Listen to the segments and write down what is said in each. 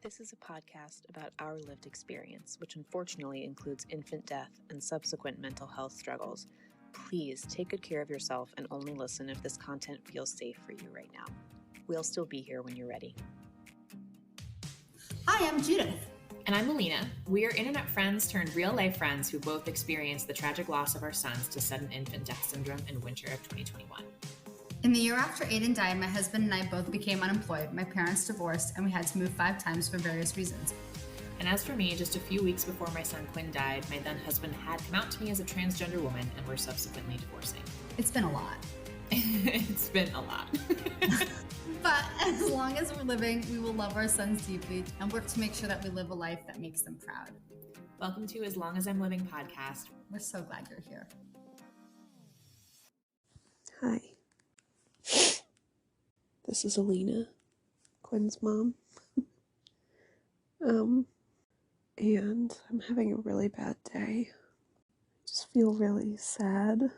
This is a podcast about our lived experience, which unfortunately includes infant death and subsequent mental health struggles. Please take good care of yourself and only listen if this content feels safe for you right now. We'll still be here when you're ready. Hi, I'm Judith. And I'm Alina. We are internet friends turned real-life friends who both experienced the tragic loss of our sons to sudden infant death syndrome in winter of 2021. In the year after Aiden died, my husband and I both became unemployed. My parents divorced, and we had to move 5 times for various reasons. And as for me, just a few weeks before my son Quinn died, my then husband had come out to me as a transgender woman and were subsequently divorcing. It's been a lot. It's been a lot. But as long as we're living, we will love our sons deeply and work to make sure that we live a life that makes them proud. Welcome to As Long as I'm Living podcast. We're so glad you're here. Hi. This is Alina, Quinn's mom. And I'm having a really bad day. I just feel really sad.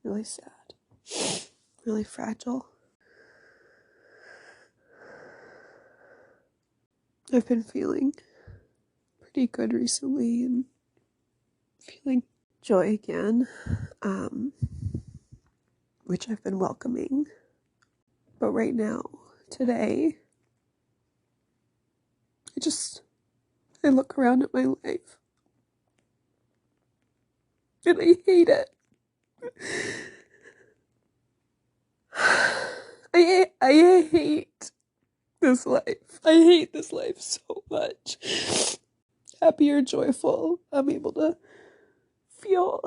Really sad. Really fragile. I've been feeling pretty good recently and feeling joy again, which I've been welcoming. But right now, today, I look around at my life and I hate it. I hate this life. I hate this life so much. Happy or joyful, I'm able to feel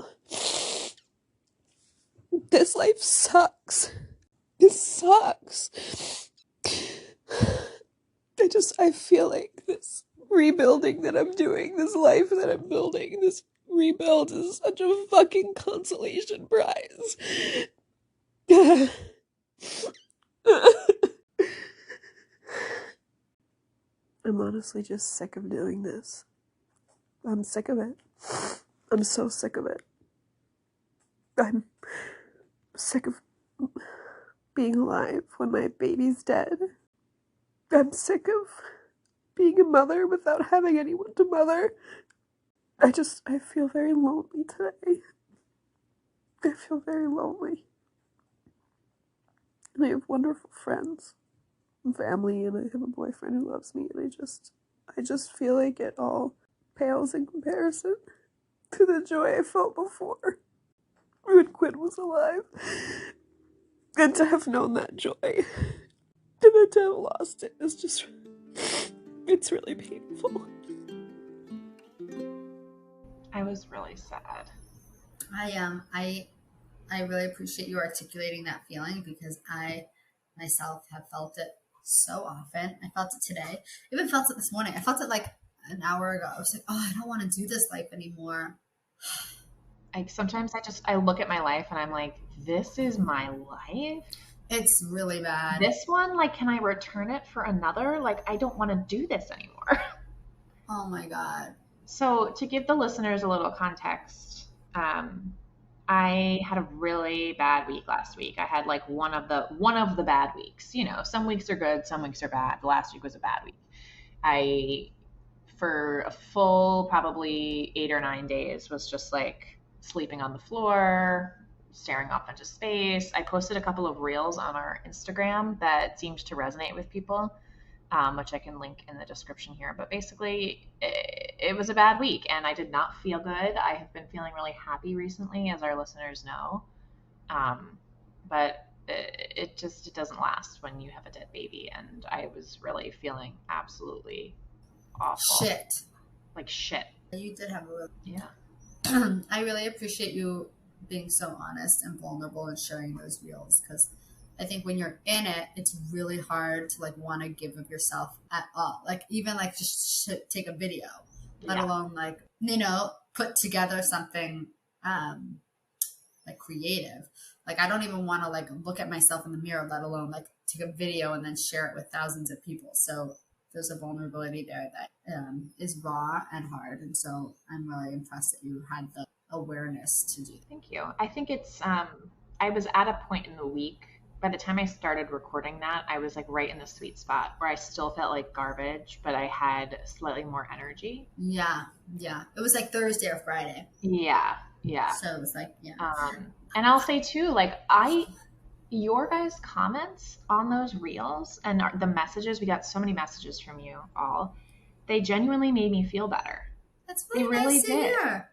this life sucks. This sucks. I feel like this rebuilding that I'm doing, this life that I'm building, this rebuild is such a fucking consolation prize. I'm honestly just sick of doing this. I'm sick of it. I'm so sick of it. I'm sick of being alive when my baby's dead. I'm sick of being a mother without having anyone to mother. I feel very lonely today. I feel very lonely. And I have wonderful friends and family, and I have a boyfriend who loves me, and I just feel like it all pales in comparison to the joy I felt before when Quinn was alive. And to have known that joy, and then to have lost it is it's really painful. I was really sad. I really appreciate you articulating that feeling because I myself have felt it so often. I felt it today. I even felt it this morning. I felt it like an hour ago. I was like, oh, I don't want to do this life anymore. Sometimes I look at my life and I'm like, this is my life? It's really bad. This one, can I return it for another? I don't want to do this anymore. Oh my God. So to give the listeners a little context, I had a really bad week last week. I had one of the bad weeks. Some weeks are good, some weeks are bad. The last week was a bad week. For a full probably 8 or 9 days was just sleeping on the floor, staring off into space. I posted a couple of reels on our Instagram that seemed to resonate with people, which I can link in the description here. But basically, it was a bad week, and I did not feel good. I have been feeling really happy recently, as our listeners know. But it doesn't last when you have a dead baby, and I was really feeling absolutely awful. Shit. Shit. You did have a really... Yeah. I really appreciate you being so honest and vulnerable and sharing those reels, because I think when you're in it, it's really hard to want to give of yourself at all. Even just take a video, let alone put together something creative. I don't even want to look at myself in the mirror, let alone take a video and then share it with thousands of people. So there's a vulnerability there that is raw and hard. And so I'm really impressed that you had the awareness to do that. Thank you. I think it's, I was at a point in the week by the time I started recording that, I was like right in the sweet spot where I still felt like garbage, but I had slightly more energy. Yeah. Yeah. It was like Thursday or Friday. Yeah. Yeah. So it was like, yeah. And I'll say too, like your guys' comments on those reels and the messages, we got so many messages from you all. They genuinely made me feel better. That's really nice to hear.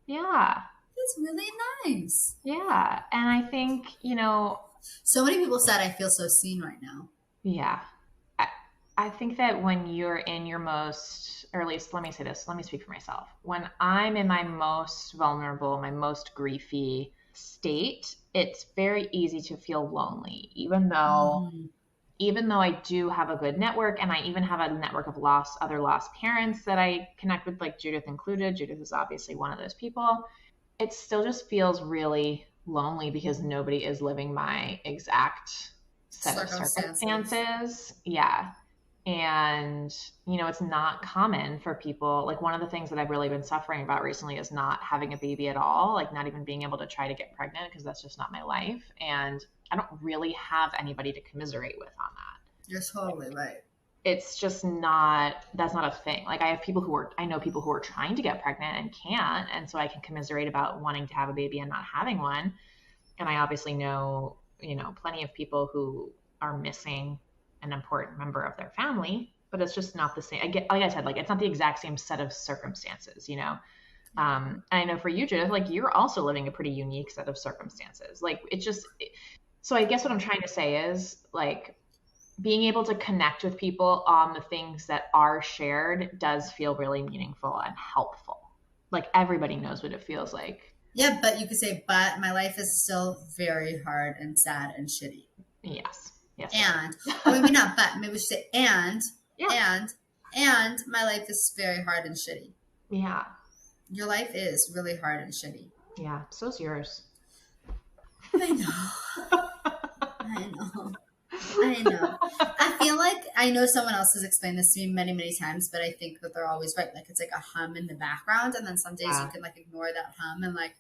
Yeah. It's really nice. Yeah. And I think, you know, so many people said I feel so seen right now. Yeah. I think that when you're in your most, or at least let me say this, let me speak for myself. When I'm in my most vulnerable, my most griefy state, it's very easy to feel lonely, even though I do have a good network, and I even have a network of other lost parents that I connect with, like Judith included. Judith is obviously one of those people. It still just feels really lonely because nobody is living my exact set of circumstances. Yeah. And, you know, it's not common for people. Like, one of the things that I've really been suffering about recently is not having a baby at all, like not even being able to try to get pregnant, because that's just not my life. And I don't really have anybody to commiserate with on that. You're totally right. It's just that's not a thing. Like, I know people who are trying to get pregnant and can't. And so I can commiserate about wanting to have a baby and not having one. And I obviously know, you know, plenty of people who are missing an important member of their family, but it's just not the same. Like I said, like, it's not the exact same set of circumstances, you know? And I know for you, Judith, like, you're also living a pretty unique set of circumstances. Like, so I guess what I'm trying to say is, like, being able to connect with people on the things that are shared does feel really meaningful and helpful. Like, everybody knows what it feels like. Yeah, but you could say, but my life is still very hard and sad and shitty. Yes. Yes. And, or maybe not, but maybe we should say, and my life is very hard and shitty. Yeah. Your life is really hard and shitty. Yeah. So's yours. I know. I feel like I know someone else has explained this to me many, many times, but I think that they're always right. Like, it's like a hum in the background, and then some days you can like ignore that hum and like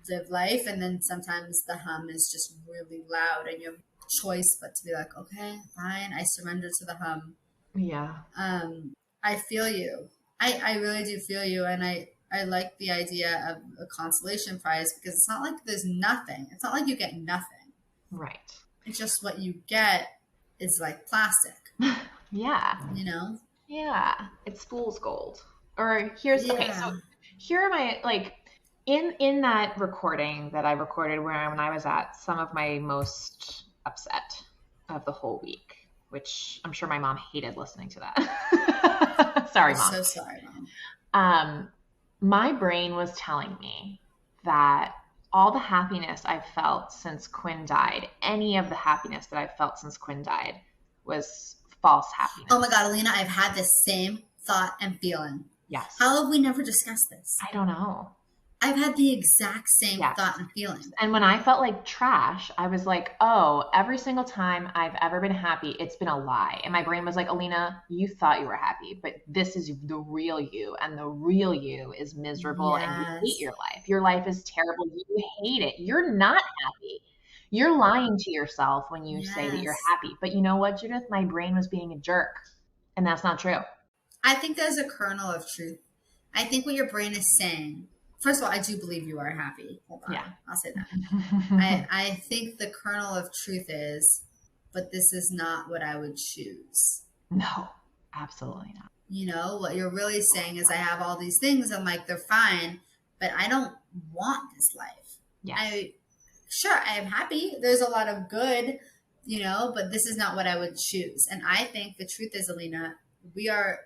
live life, and then sometimes the hum is just really loud, and you have choice but to be like, okay, fine, I surrender to the hum. Yeah. I feel you. I really do feel you, and I like the idea of a consolation prize, because it's not like there's nothing. It's not like you get nothing. Right. It's just what you get is like plastic. Yeah. You know? Yeah. It's fool's gold. Or okay, so here am I, like, in that recording that I recorded when I was at some of my most upset of the whole week, which I'm sure my mom hated listening to that. Sorry, Mom. So sorry, Mom. My brain was telling me that all the happiness I've felt since Quinn died, any of the happiness that I've felt since Quinn died, was false happiness. Oh my God, Alina, I've had the same thought and feeling. Yes. How have we never discussed this? I don't know. I've had the exact same thought and feeling. And when I felt like trash, I was like, oh, every single time I've ever been happy, it's been a lie. And my brain was like, Alina, you thought you were happy, but this is the real you. And the real you is miserable and you hate your life. Your life is terrible. You hate it. You're not happy. You're lying to yourself when you say that you're happy. But you know what, Judith? My brain was being a jerk. And that's not true. I think there's a kernel of truth. I think what your brain is saying, first of all, I do believe you are happy. Hold on. Yeah. I'll say that. I think the kernel of truth is, but this is not what I would choose. No, absolutely not. You know, what you're really saying is I have all these things. I'm like, they're fine, but I don't want this life. Yes. Sure, I am happy. There's a lot of good, you know, but this is not what I would choose. And I think the truth is, Alina, we are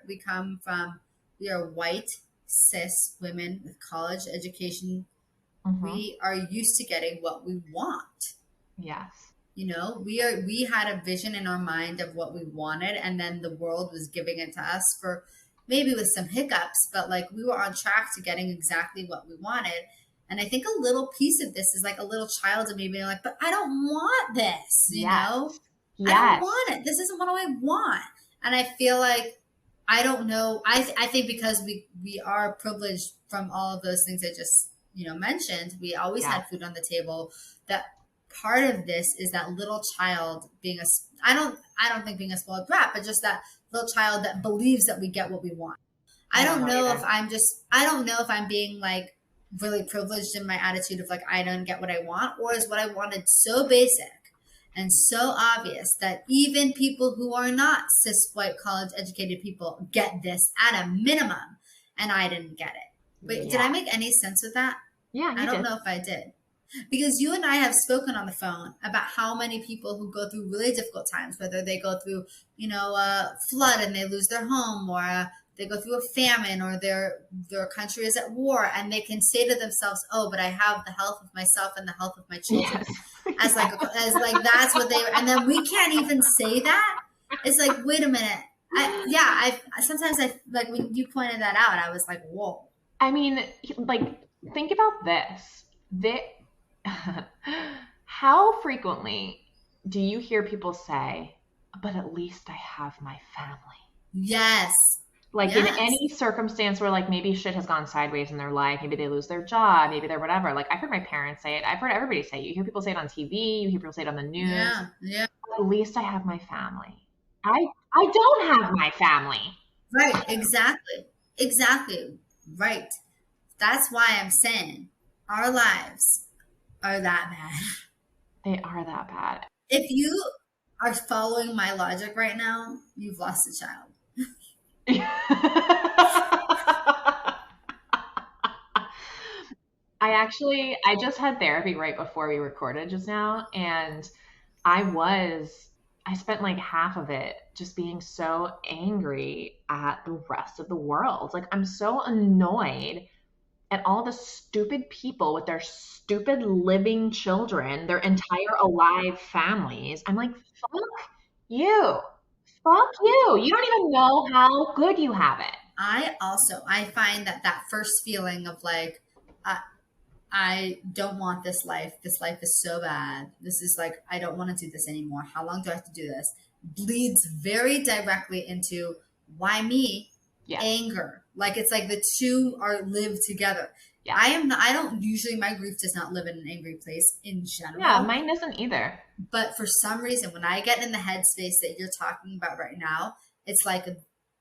white, cis women with college education. Mm-hmm. We are used to getting what we want. Yes. You know, we had a vision in our mind of what we wanted, and then the world was giving it to us for maybe with some hiccups, but like we were on track to getting exactly what we wanted. And I think a little piece of this is like a little child of me being like, but I don't want this, you know? Yes. I don't want it. This isn't what I want. And I feel like, I don't know. I think because we are privileged from all of those things I just, you know, mentioned, we always had food on the table, that part of this is that little child being I don't think being a spoiled brat, but just that little child that believes that we get what we want. I don't know if I'm being like really privileged in my attitude of like, I don't get what I want, or is what I wanted so basic and so obvious that even people who are not cis white college educated people get this at a minimum, and I didn't get it. Wait, did I make any sense with that? Yeah, I don't know if I did. Because you and I have spoken on the phone about how many people who go through really difficult times, whether they go through, a flood and they lose their home, or they go through a famine, or their country is at war, and they can say to themselves, "Oh, but I have the health of myself and the health of my children." Yes. as like that's what they. And then we can't even say that. It's like, wait a minute. Sometimes like when you pointed that out, I was like, whoa. I mean, like, think about this. How frequently do you hear people say, "But at least I have my family"? Yes. Like in any circumstance where like maybe shit has gone sideways in their life, maybe they lose their job, maybe they're whatever. Like I've heard my parents say it. I've heard everybody say it. You hear people say it on TV. You hear people say it on the news. Yeah. At least I have my family. I don't have my family. Right. Exactly. Right. That's why I'm saying our lives are that bad. They are that bad. If you are following my logic right now, you've lost a child. I just had therapy right before we recorded just now, and I spent like half of it just being so angry at the rest of the world. Like I'm so annoyed at all the stupid people with their stupid living children, their entire alive families. I'm like, fuck you. Fuck you. You don't even know how good you have it. I find that first feeling of like, I don't want this life. This life is so bad. This is like, I don't want to do this anymore. How long do I have to do this? Bleeds very directly into why me? Yeah. Anger. Like it's like the two are live together. Yeah. My grief does not live in an angry place in general. Yeah, mine doesn't either. But for some reason, when I get in the headspace that you're talking about right now, it's like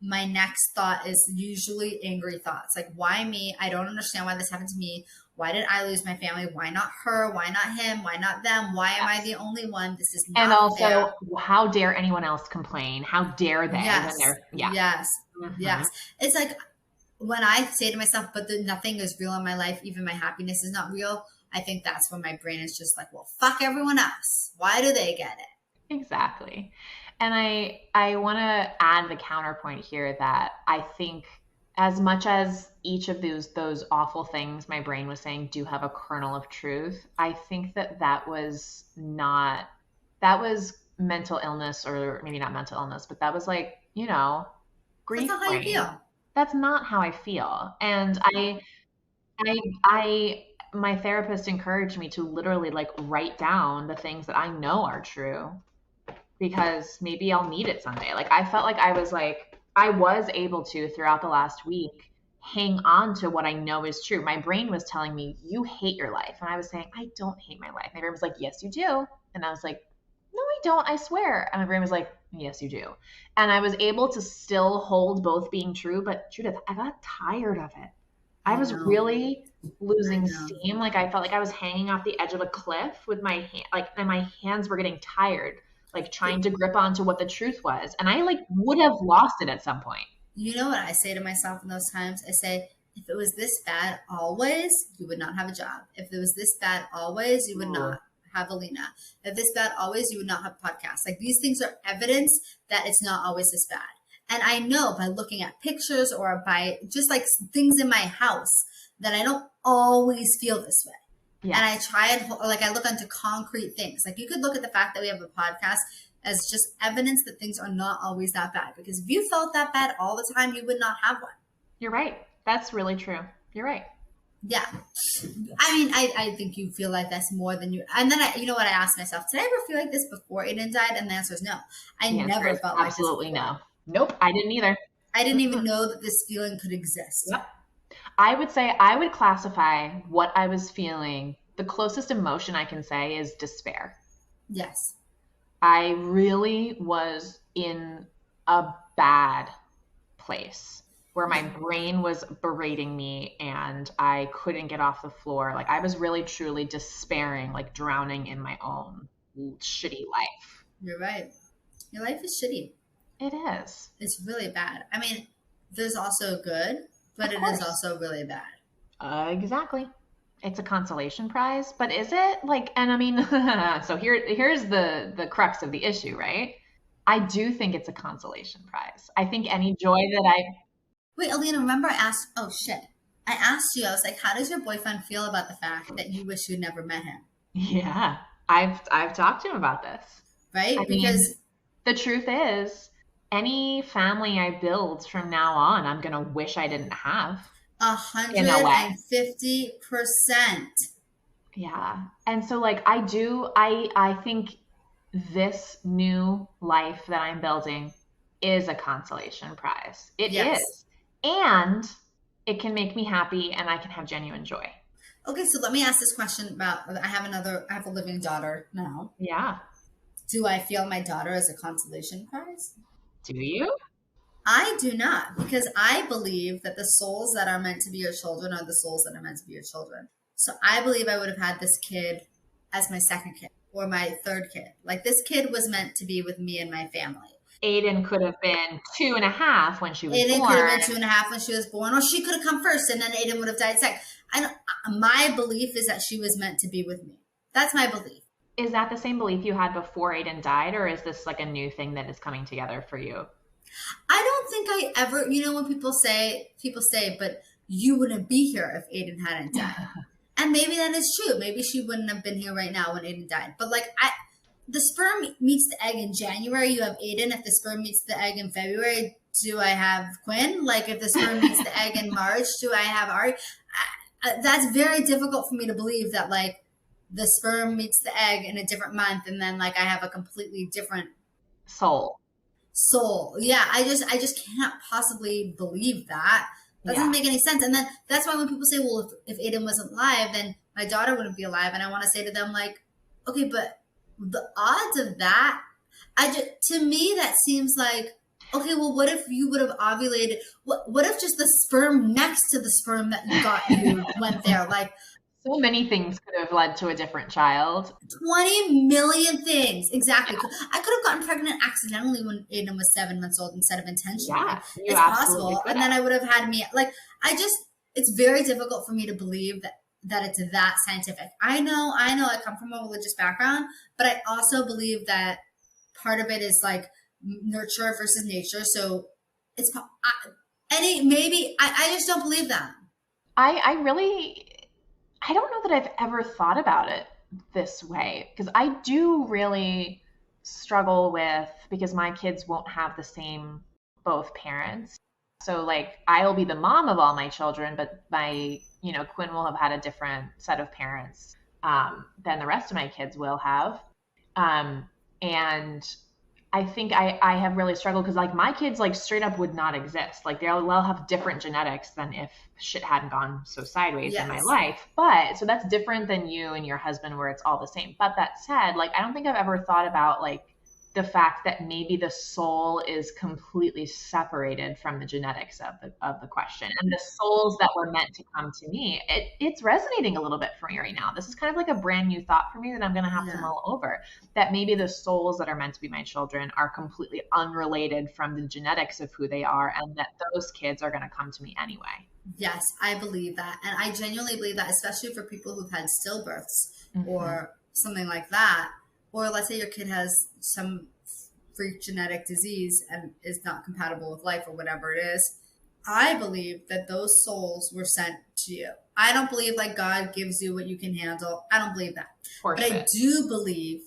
my next thought is usually angry thoughts. Like, why me? I don't understand why this happened to me. Why did I lose my family? Why not her? Why not him? Why not them? Why am I the only one? This is not And also, fair. How dare anyone else complain? How dare they? Yes. Yes. Mm-hmm. Yes. It's like when I say to myself, but nothing is real in my life. Even my happiness is not real. I think that's when my brain is just like, well, fuck everyone else. Why do they get it? Exactly. And I want to add the counterpoint here that I think as much as each of those awful things my brain was saying do have a kernel of truth, I think that was mental illness, or maybe not mental illness, but that was like, grief. That's not how you feel. That's not how I feel. And my therapist encouraged me to literally like write down the things that I know are true, because maybe I'll need it someday. Like I felt like I was able to, throughout the last week, hang on to what I know is true. My brain was telling me, you hate your life. And I was saying, I don't hate my life. My brain was like, yes, you do. And I was like, no, I don't, I swear. And my brain was like, yes, you do. And I was able to still hold both being true. But Judith, I got tired of it. I was really losing steam. Like I felt like I was hanging off the edge of a cliff with my hand, and my hands were getting tired, like trying to grip onto what the truth was. And I would have lost it at some point. You know what I say to myself in those times? I say, if it was this bad always, you would not have a job. If it was this bad always, you would not have Alina. If this bad always, you would not have podcasts. Like these things are evidence that it's not always this bad. And I know by looking at pictures or by just like things in my house that I don't always feel this way. Yes. And I try and I look into concrete things. Like you could look at the fact that we have a podcast as just evidence that things are not always that bad. Because if you felt that bad all the time, you would not have one. You're right. That's really true. You're right. Yeah. I mean, I think you feel like that's more than you. And then you know what I asked myself? Did I ever feel like this before Aiden died? And the answer is no. I never felt like this. Absolutely no. Nope. I didn't either. I didn't even know that this feeling could exist. Yep. I would say I would classify what I was feeling the closest emotion I can say is despair. Yes. I really was in a bad place where my brain was berating me and I couldn't get off the floor. Like I was really truly despairing, like drowning in my own shitty life. You're right. Your life is shitty. It is. It's really bad. I mean, there's also good, but it is also really bad. Exactly. It's a consolation prize, but is it? Like, and I mean, so here's the crux of the issue, right? I do think it's a consolation prize. I think any joy that I Wait, Alina, remember I asked, oh shit. I asked you, I was like, how does your boyfriend feel about the fact that you wish you'd never met him? Yeah, I've talked to him about this. Right? I Because mean, the truth is, any family I build from now on, I'm gonna wish I didn't have. 150%. Yeah. And so like I think this new life that I'm building is a consolation prize. It Yes. is. And it can make me happy and I can have genuine joy. Okay, so let me ask this question about, I have a living daughter now. Yeah. Do I feel my daughter as a consolation prize? Do you? I do not, because I believe that the souls that are meant to be your children are the souls that are meant to be your children. So I believe I would have had this kid as my second kid or my third kid. Like this kid was meant to be with me and my family. Aiden could have been 2.5 when she was born. Aiden could have been 2.5 when she was born, or she could have come first and then Aiden would have died second. My belief is that she was meant to be with me. That's my belief. Is that the same belief you had before Aiden died, or is this like a new thing that is coming together for you? I don't think I ever, when people say, but you wouldn't be here if Aiden hadn't died. And maybe that is true. Maybe she wouldn't have been here right now when Aiden died. But like the sperm meets the egg in January, you have Aiden. If the sperm meets the egg in February, do I have Quinn? Like if the sperm meets the egg in March, do I have Ari? That's very difficult for me to believe that like the sperm meets the egg in a different month and then like I have a completely different soul. Yeah, I just can't possibly believe that. That doesn't make any sense. And then that's why when people say, well, if Aiden wasn't alive, then my daughter wouldn't be alive. And I want to say to them like, okay, but the odds of that, to me, that seems like, okay, well, what if you would have ovulated? What if just the sperm next to the sperm that you got you went there? Like, so many things could have led to a different child. 20 million things. Exactly. Yeah. I could have gotten pregnant accidentally when Aiden was 7 months old instead of intentionally. Yeah, it's possible. And then I would have had me, like, it's very difficult for me to believe that it's that scientific. I know I come from a religious background, but I also believe that part of it is like nurture versus nature. So it's I just don't believe that. I don't know that I've ever thought about it this way because I do really struggle with, because my kids won't have the same both parents. So like I'll be the mom of all my children, but Quinn will have had a different set of parents than the rest of my kids will have. And I think I have really struggled because like my kids like straight up would not exist. Like they'll have different genetics than if shit hadn't gone so sideways in my life. But so that's different than you and your husband where it's all the same. But that said, like I don't think I've ever thought about like the fact that maybe the soul is completely separated from the genetics of the question, and the souls that were meant to come to me. It's resonating a little bit for me right now. This is kind of like a brand new thought for me that I'm going to have to mull over, that maybe the souls that are meant to be my children are completely unrelated from the genetics of who they are, and that those kids are going to come to me anyway. Yes, I believe that. And I genuinely believe that, especially for people who've had stillbirths or something like that. Or let's say your kid has some freak genetic disease and is not compatible with life or whatever it is. I believe that those souls were sent to you. I don't believe like God gives you what you can handle. I don't believe that. But I do believe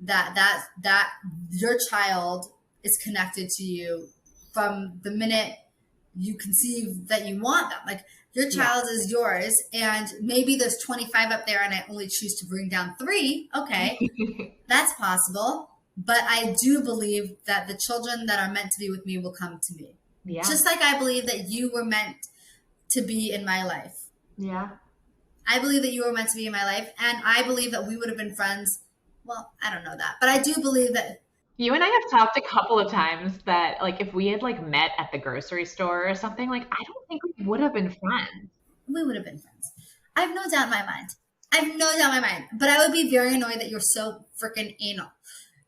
that your child is connected to you from the minute you conceive that you want them. Like your child is yours, and maybe there's 25 up there and I only choose to bring down 3. Okay. That's possible. But I do believe that the children that are meant to be with me will come to me. Yeah. Just like I believe that you were meant to be in my life. Yeah. I believe that you were meant to be in my life, and I believe that we would have been friends. Well, I don't know that, but I do believe that You and I have talked a couple of times that like if we had like met at the grocery store or something, like I don't think we would have been friends. we would have been friends. I have no doubt in my mind. I have no doubt in my mind. But I would be very annoyed that you're so freaking anal.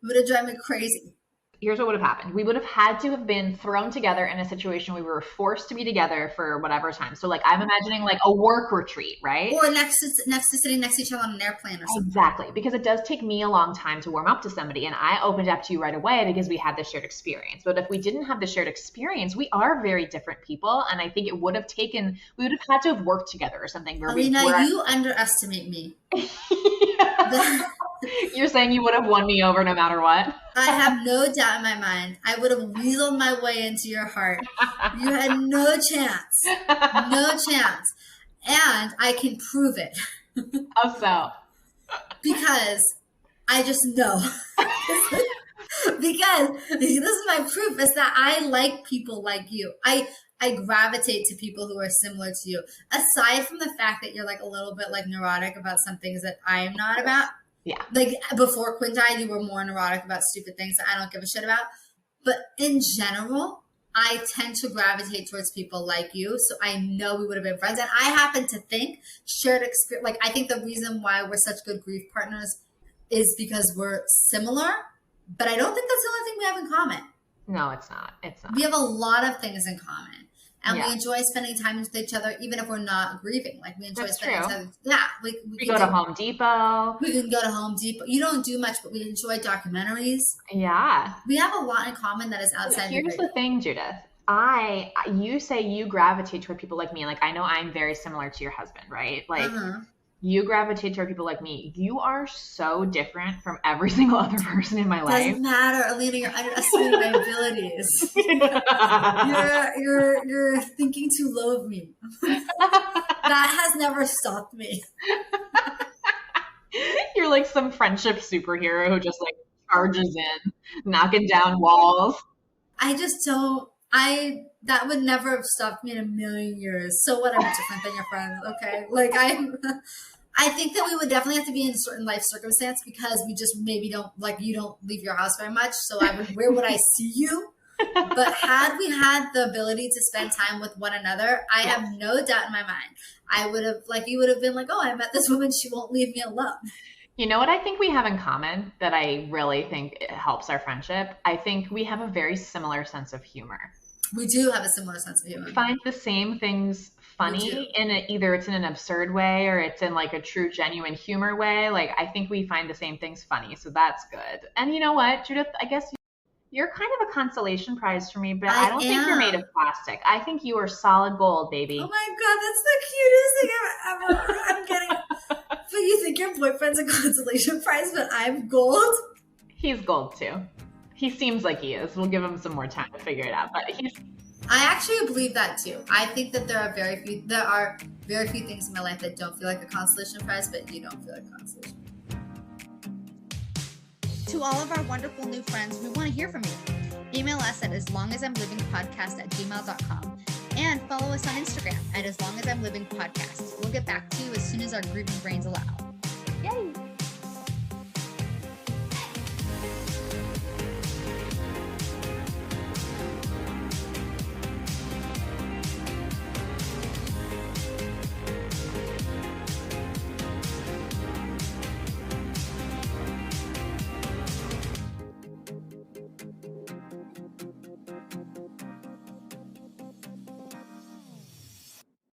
It would have driven me crazy. Here's what would have happened. We would have had to have been thrown together in a situation where we were forced to be together for whatever time. So like I'm imagining like a work retreat, right? Or next to sitting next to each other on an airplane or something. Exactly. Because it does take me a long time to warm up to somebody. And I opened up to you right away because we had this shared experience. But if we didn't have the shared experience, we are very different people. And I think it would have taken, we would have had to have worked together or something. Alina, you underestimate me. You're saying you would have won me over no matter what? I have no doubt in my mind. I would have weaseled my way into your heart. You had no chance. No chance. And I can prove it. How so? Because I just know. Because this is my proof, is that I like people like you. I gravitate to people who are similar to you. Aside from the fact that you're like a little bit like neurotic about some things that I am not about. Yeah. Like before Quinn died, you were more neurotic about stupid things that I don't give a shit about. But in general, I tend to gravitate towards people like you. So I know we would have been friends. And I happen to think shared experience, like I think the reason why we're such good grief partners is because we're similar. But I don't think that's the only thing we have in common. No, it's not. It's not. We have a lot of things in common. And Yeah. we enjoy spending time with each other, even if we're not grieving. Like we enjoy That's spending true. time. Yeah, We go to Home Depot. We can go to Home Depot. You don't do much, but we enjoy documentaries. Yeah. We have a lot in common that is outside. Here's the thing, Judith. You say you gravitate toward people like me. Like I know I'm very similar to your husband, right? Like you gravitate toward people like me. You are so different from every single other person in my life. Doesn't matter, Alina. You're underestimating my abilities. You're thinking too low of me. That has never stopped me. You're like some friendship superhero who just like charges in, knocking down walls. I just don't. That would never have stopped me in a million years. So what? I'm different than your friends, okay? Like I think that we would definitely have to be in a certain life circumstance because we just maybe don't like you don't leave your house very much. So where would I see you? But had we had the ability to spend time with one another, I have no doubt in my mind, I would have you would have been like, oh, I met this woman. She won't leave me alone. You know what I think we have in common that I really think it helps our friendship? I think we have a very similar sense of humor. We do have a similar sense of humor. We find the same things funny either it's in an absurd way or it's in like a true, genuine humor way. Like I think we find the same things funny. So that's good. And you know what, Judith, I guess you're kind of a consolation prize for me, but I don't think you're made of plastic. I think you are solid gold, baby. Oh my God, that's the cutest thing I've ever. I'm getting. But you think your boyfriend's a consolation prize, but I'm gold? He's gold too. He seems like he is. We'll give him some more time to figure it out. But I actually believe that too. I think that there are very few things in my life that don't feel like a consolation prize, but you don't feel like consolation. To all of our wonderful new friends, we want to hear from you. Email us at aslongasimlivingpodcast@gmail.com and follow us on Instagram at aslongasimlivingpodcast. We'll get back to you as soon as our grieving brains allow. Yay!